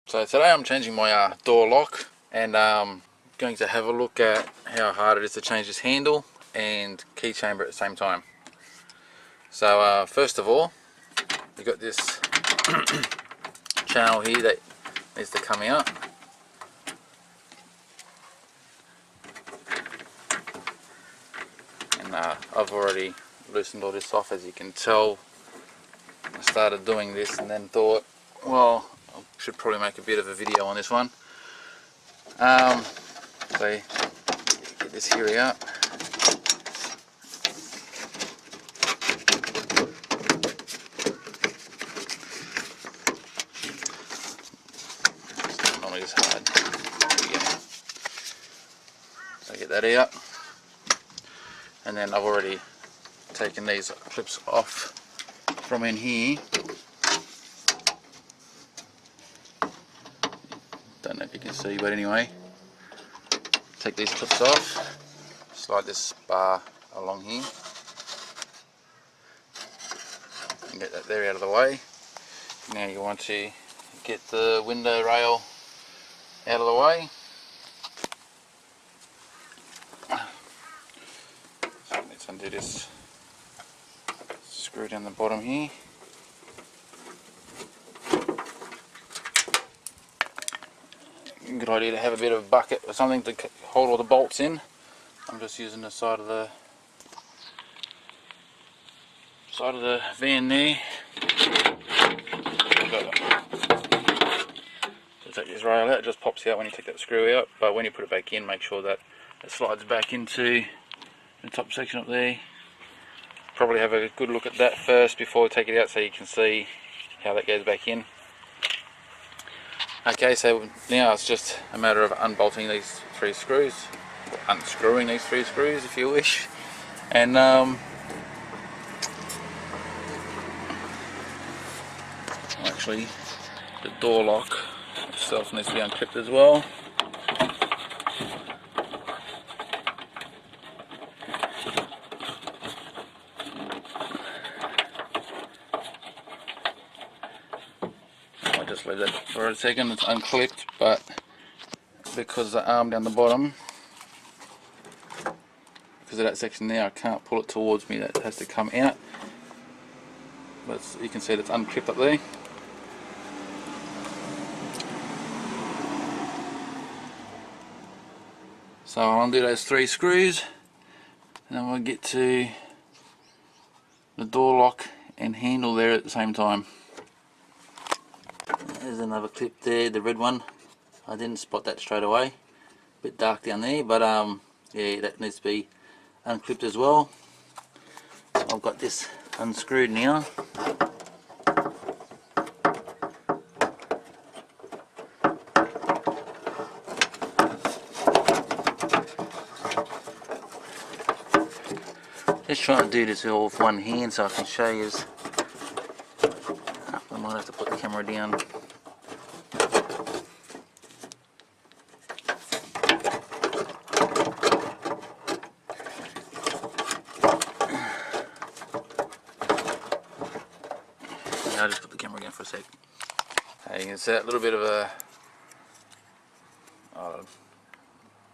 So today I'm changing my door lock, and going to have a look at how hard it is to change this handle and key chamber at the same time. So first of all, you've got this channel here that needs to come out. And I've already loosened all this off, as you can tell. I started doing this and then thought, well, I should probably make a bit of a video on this one. So get this here out. It's not as hard. There we go. So get that out, and then I've already taken these clips off from in here. Don't know if you can see, but anyway, take these clips off, slide this bar along here, and get that there out of the way. Now you want to get the window rail out of the way. So let's undo this screw down the bottom here. Good idea to have a bit of a bucket or something to hold all the bolts in. I'm just using the side of the van there. So take this rail out, it just pops out when you take that screw out, but when you put it back in, make sure that it slides back into the top section up there. Probably have a good look at that first before we take it out, so you can see how that goes back in. Okay, so now it's just a matter of unbolting these three screws, or unscrewing these three screws if you wish, and actually the door lock itself needs to be unclipped as well. Just leave that for a second. It's unclipped, but because the arm down the bottom, because of that section there, I can't pull it towards me. That has to come out. But you can see that it's unclipped up there. So I'll undo those three screws, and then we'll get to the door lock and handle there at the same time. There's another clip there, the red one. I didn't spot that straight away. A bit dark down there, but yeah, that needs to be unclipped as well. So I've got this unscrewed now. Just trying to do this all with one hand so I can show you. I might have to put the camera down. I'll just put the camera down for a sec. You can see a little bit of a, I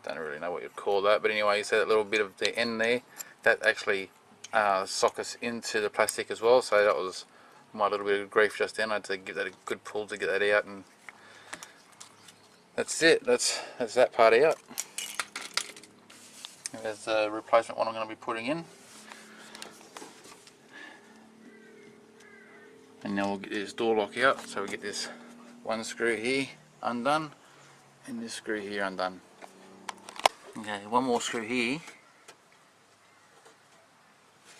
don't really know what you'd call that, but anyway, you see that little bit of the end there, that actually sockets into the plastic as well, so that was my little bit of grief just then. I had to give that a good pull to get that out, and that's it. That's that part out. And there's the replacement one I'm going to be putting in. And now we'll get this door lock out, so we get this one screw here undone and this screw here undone. Okay, one more screw here.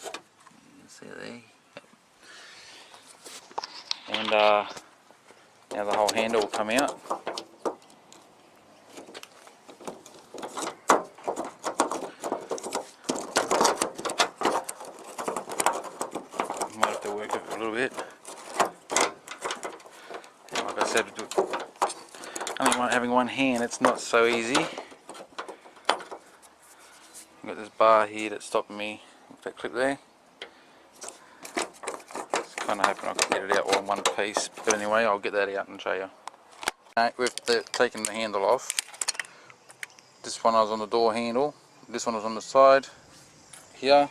You can see it there. Yep. And now the whole handle will come out. Might have to work it a little bit. Like I said, only having one hand, it's not so easy. I've got this bar here that's stopping me with that clip there. Just kind of hoping I can get it out all in one piece, but anyway, I'll get that out and show you. with taking the handle off. This one I was on the door handle, this one was on the side here,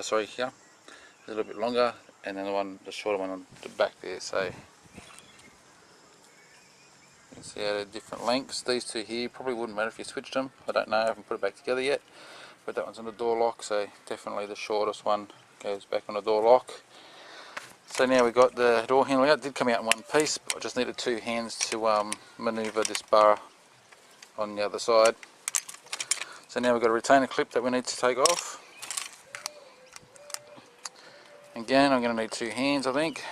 sorry, here, a little bit longer, and then the shorter one on the back there. So you can see how they're different lengths. These two here probably wouldn't matter if you switched them. I don't know, I haven't put it back together yet, but that one's on the door lock, so definitely the shortest one goes back on the door lock. So now we got the door handle out. It did come out in one piece, but I just needed two hands to manoeuvre this bar on the other side. So now we've got a retainer clip that we need to take off. Again, I'm going to need two hands, I think.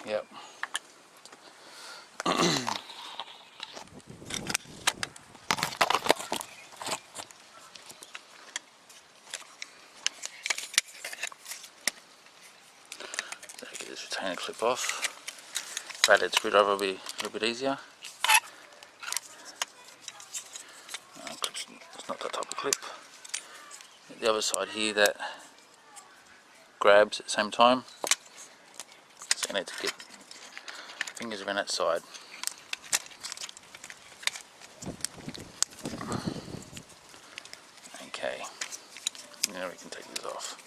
Yep. Get this retainer clip off. Flathead screwdriver will be a little bit easier. It's not that type of clip. The other side here that grabs at the same time. So you need to get fingers around that side. Okay, now we can take this off.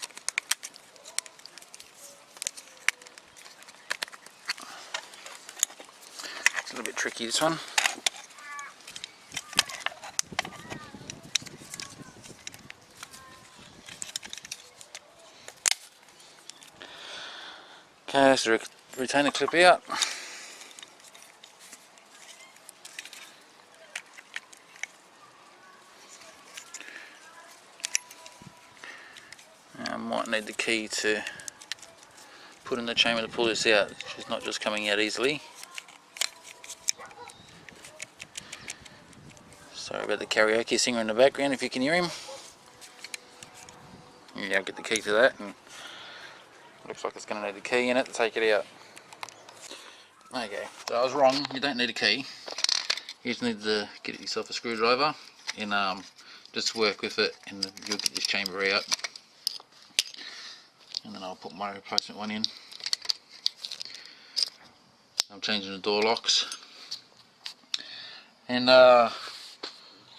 It's a little bit tricky, this one. Okay, so retainer clip out. I might need the key to put in the chamber to pull this out. It's not just coming out easily. Sorry about the karaoke singer in the background if you can hear him. Yeah, I'll get the key to that, and looks like it's going to need a key in it to take it out. Okay, so I was wrong, you don't need a key. You just need to get yourself a screwdriver and just work with it, and you'll get this chamber out. And then I'll put my replacement one in. I'm changing the door locks. And yeah,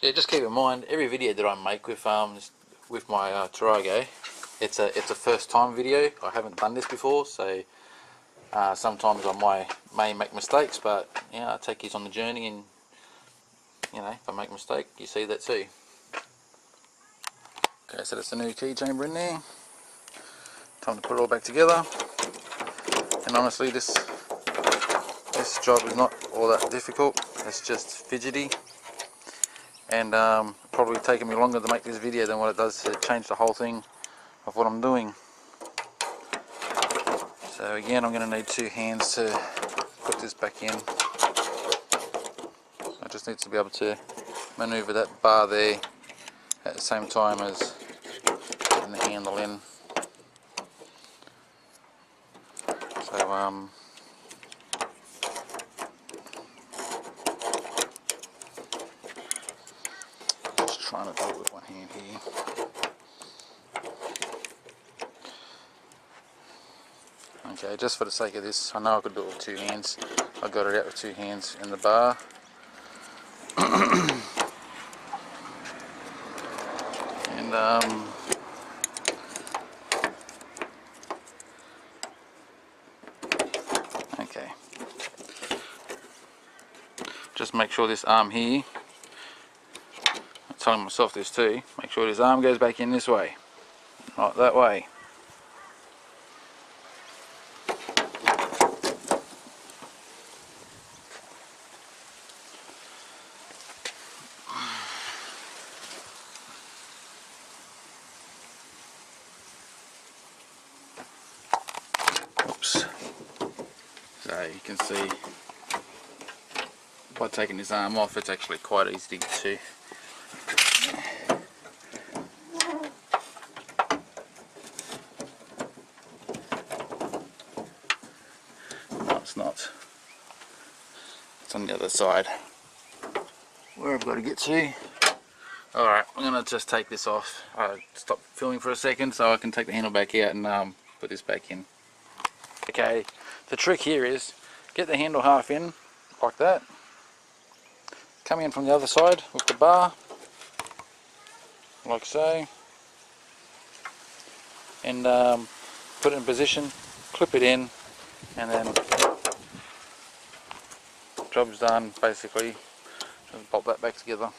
just keep in mind, every video that I make with my Tarago, it's a first time video. I haven't done this before, so sometimes I may make mistakes, but yeah, I'll take you on the journey, and you know, if I make a mistake, you see that too. Okay, so that's the new key chamber in there. Time to put it all back together. And honestly, this job is not all that difficult. It's just fidgety, and probably taking me longer to make this video than what it does to change the whole thing of what I'm doing. So again, I'm going to need two hands to put this back in. I just need to be able to manoeuvre that bar there at the same time as putting the handle in. So just trying to do it with one hand here. Okay, just for the sake of this, I know I could do it with two hands. I got it out with two hands in the bar. And okay, just make sure this arm here, I'm telling myself this too, make sure this arm goes back in this way, not that way. Oops. So you can see by taking this arm off, it's actually quite easy to get to. No, it's not. It's on the other side. Where I've got to get to. Alright, I'm going to just take this off. Stop filming for a second so I can take the handle back out and put this back in. Okay, the trick here is get the handle half in like that, come in from the other side with the bar like so, and put it in position, clip it in, and then job's done basically. Just bolt that back together.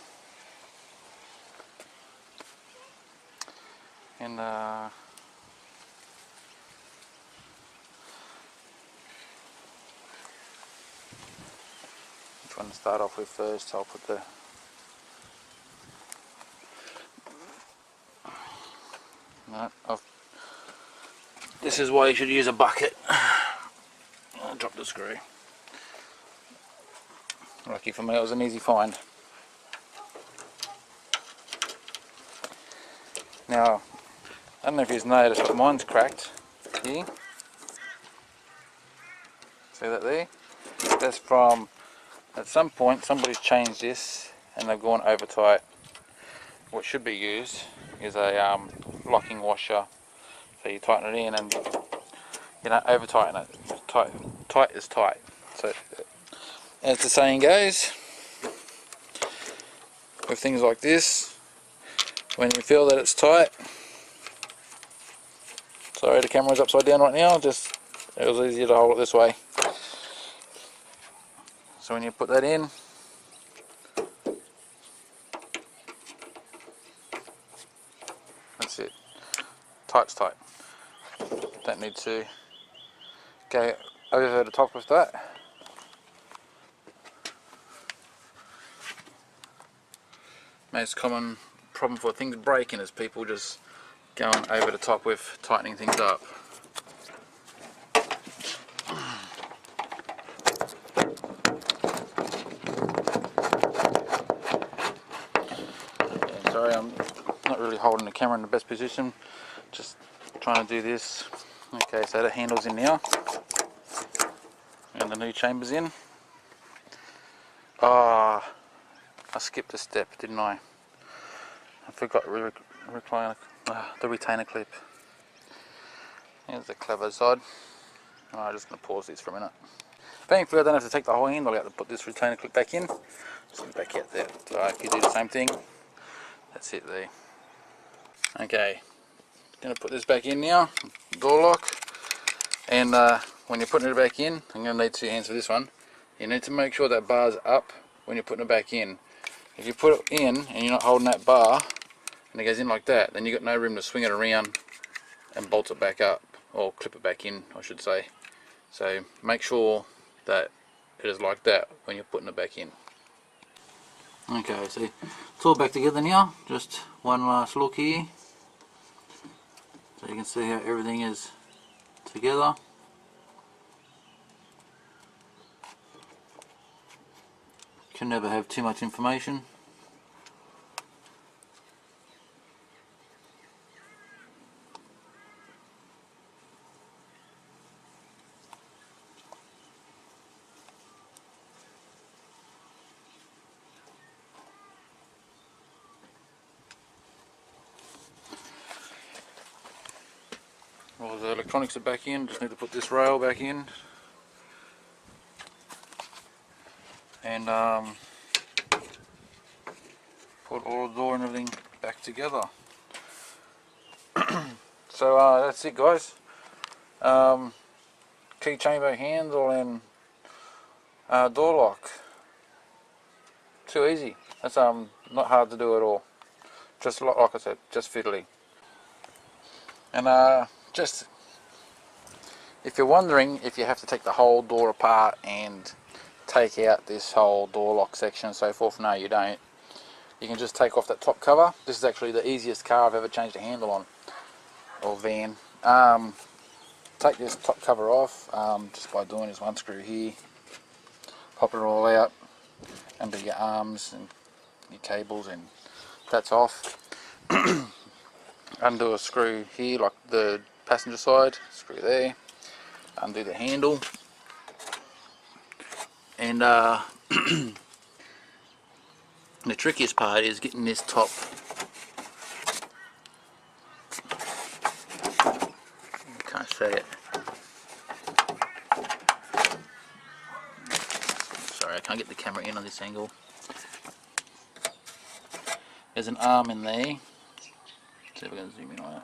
And which one to start off with first? I'll put the this is why you should use a bucket. I'll drop the screw. Lucky for me, it was an easy find. Now, I don't know if you've noticed, but mine's cracked here. See that there? That's from, at some point somebody's changed this and they've gone over tight. What should be used is a locking washer. So you tighten it in and you don't over tighten it. Tight is tight. So as the saying goes, with things like this, when you feel that it's tight, sorry the camera's upside down right now, just it was easier to hold it this way. So when you put that in, that's it. Tight's tight. Don't need to go over the top with that. Most common problem for things breaking is people just going over the top with tightening things up. Yeah, sorry, I'm not really holding the camera in the best position, just trying to do this. Okay, so the handle's in now and the new chamber's in. Ah, I skipped a step, didn't I? I forgot the retainer clip. Here's the clever side. I'm just going to pause this for a minute. Thankfully I don't have to take the whole handle out to put this retainer clip back in. Just back out there. So if you do the same thing, that's it there. Okay, going to put this back in now, door lock, and when you're putting it back in, I'm going to need 2 hands for this one. You need to make sure that bar's up when you're putting it back in. If you put it in and you're not holding that bar and it goes in like that, then you've got no room to swing it around and bolt it back up, or clip it back in I should say. So make sure that it is like that when you're putting it back in. Okay, so it's all back together now, just one last look here. So you can see how everything is together. Can never have too much information. Well, the electronics are back in, just need to put this rail back in. And put all the door and everything back together. So that's it guys. Key chamber handle and door lock. Too easy. That's not hard to do at all. Just like I said, just fiddly. And just if you're wondering if you have to take the whole door apart and take out this whole door lock section and so forth, no you don't. You can just take off that top cover. This is actually the easiest car I've ever changed a handle on, or van. Take this top cover off just by doing this one screw here, pop it all out under your arms and your cables, and that's off. Undo a screw here, like the passenger side, screw there, undo the handle, and the trickiest part is getting this top can't see show you. Sorry, I can't get the camera in on this angle. There's an arm in there. See if we're going to zoom in on it.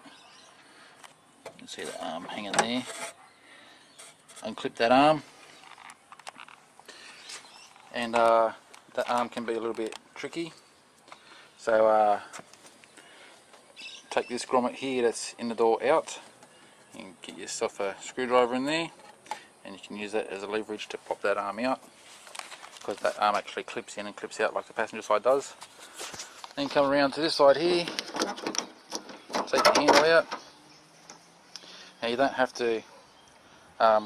You can see the arm hanging there. Unclip that arm. And that arm can be a little bit tricky. So take this grommet here that's in the door out. You can get yourself a screwdriver in there. And you can use that as a leverage to pop that arm out. Because that arm actually clips in and clips out like the passenger side does. Then come around to this side here, take the handle out. Now you don't have to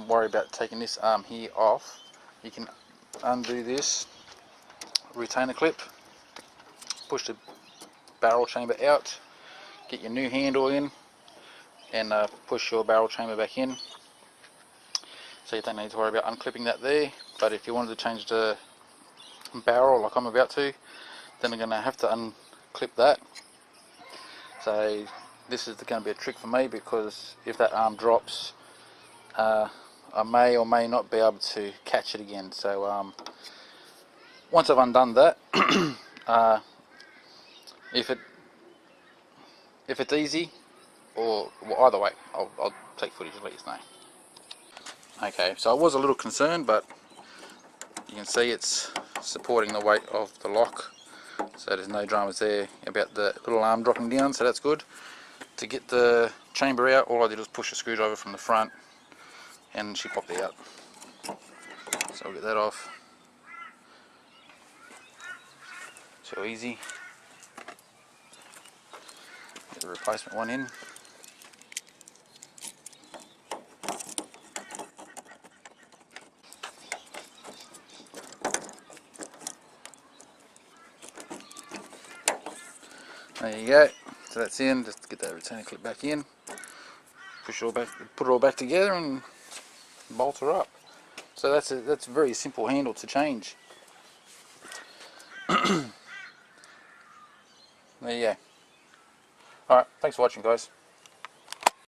worry about taking this arm here off. You can undo this retainer clip, push the barrel chamber out, get your new handle in, and push your barrel chamber back in. So you don't need to worry about unclipping that there. But if you wanted to change the barrel like I'm about to, then I'm going to have to unclip that. So this is going to be a trick for me, because if that arm drops, I may or may not be able to catch it again. So once I've undone that, if it's easy, or well, either way, I'll take footage and let you know. Okay, so I was a little concerned, but you can see it's supporting the weight of the lock, so there's no dramas there about the little arm dropping down, so that's good. To get the chamber out, all I did was push a screwdriver from the front and she popped out. So I'll get that off. So easy. Get the replacement one in. There you go. So that's in. Just get that retainer clip back in. Push it all back, put it all back together, and bolt her up. So that's a very simple handle to change. There you go. Alright, thanks for watching, guys.